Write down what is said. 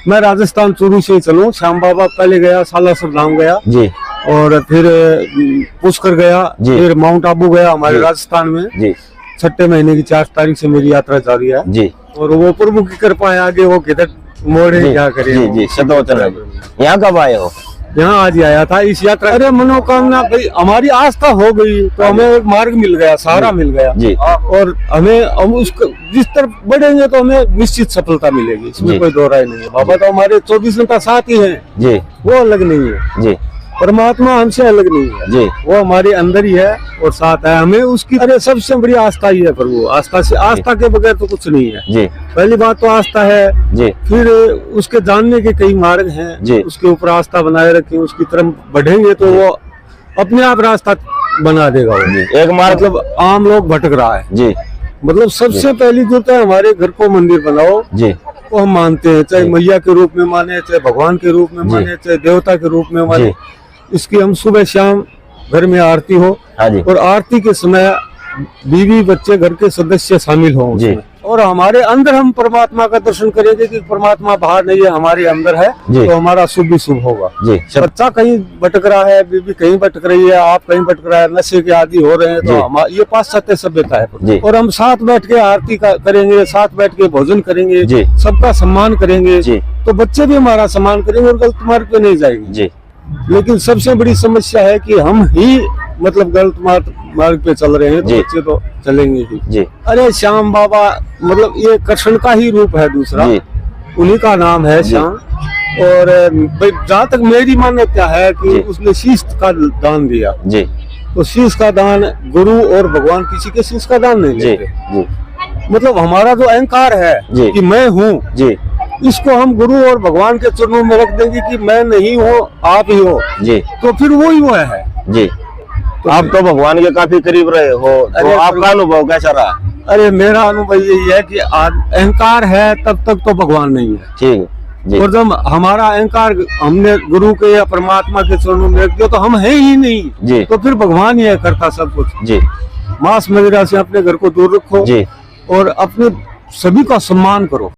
मैं राजस्थान चूरू से ही चलूँ। श्याम बाबा पहले गया, सालासर धाम गया जी, और फिर पुष्कर गया, फिर माउंट आबू गया हमारे राजस्थान में जी। 6 महीने की 4 तारीख से मेरी यात्रा जारी है जी। और वो प्रभु की कृपा है, आगे वो किधर मोड़े क्या करे। जी जी, सतवचन। यहाँ कब आए हो? यहाँ आज ही आया था इस यात्रा। अरे मनोकामना भाई, हमारी आस्था हो गई तो हमें एक मार्ग मिल गया, सहारा मिल गया जी। और हम उसको जिस तरफ बढ़ेंगे तो हमें निश्चित सफलता मिलेगी, इसमें कोई दो राय नहीं है। बाबा तो हमारे 24 घंटा साथ ही हैं जी, वो अलग नहीं है जी। परमात्मा हमसे अलग नहीं है जी, वो हमारे अंदर ही है और साथ है। हमें उसकी अरे सबसे बड़ी आस्था ही है प्रभु। आस्था से, आस्था के बगैर तो कुछ नहीं है जी। पहली बात तो आस्था है जी, फिर उसके जानने के कई मार्ग हैं जी। उसके ऊपर आस्था बनाए रखें, उसकी तरफ बढ़ेंगे तो वो अपने आप रास्ता बना देगा वो। जी। एक मार्ग मतलब आम लोग भटक रहा है जी, मतलब सबसे पहली जो है हमारे घर को मंदिर बनाओ जी, वो हम मानते हैं, चाहे मैया के रूप में माने, चाहे भगवान के रूप में माने, चाहे देवता के रूप में माने। इसकी हम सुबह शाम घर में आरती हो हाँ जी, और आरती के समय बीवी बच्चे घर के सदस्य शामिल हों उसमें। और हमारे अंदर हम परमात्मा का दर्शन करेंगे कि परमात्मा बाहर नहीं है, हमारे अंदर है, तो हमारा शुभ भी शुभ होगा जी। बच्चा कहीं भटक रहा है, बीवी कहीं भटक रही है, आप कहीं भटक रहा है, नशे के आदि हो रहे हैं, तो ये पाश्चात्य सभ्यता है। और हम साथ बैठ के आरती करेंगे, साथ बैठ के भोजन करेंगे, सबका सम्मान करेंगे, तो बच्चे भी हमारा सम्मान करेंगे और गलत मार्ग पे नहीं जाएंगे। लेकिन सबसे बड़ी समस्या है कि हम ही मतलब गलत मार्ग पे चल रहे हैं, तो बच्चे तो चलेंगे ही। अरे श्याम बाबा मतलब ये कृष्ण का ही रूप है दूसरा, उन्हीं का नाम है श्याम। और जहाँ तक मेरी मान्यता है कि उसने शीश का दान दिया, तो शीश का दान गुरु और भगवान किसी के शीश का दान नहीं लेते। मतलब हमारा जो अहंकार है कि मैं हूँ, इसको हम गुरु और भगवान के चरणों में रख देंगे कि मैं नहीं हूँ आप ही हो जी, तो फिर वो ही वो है जी। तो आप तो भगवान के काफी करीब रहे हो, तो आपका अनुभव कैसा रहा? अरे मेरा अनुभव यही है कि अहंकार है तब तक तो भगवान नहीं है, ठीक जी। और जब हमारा अहंकार हमने गुरु के या परमात्मा के चरणों में रख दिया तो हम है ही नहीं जी, तो फिर भगवान ही है करता सब कुछ जी। मांस मदिरा से अपने घर को दूर रखो जी और अपने सभी का सम्मान करो।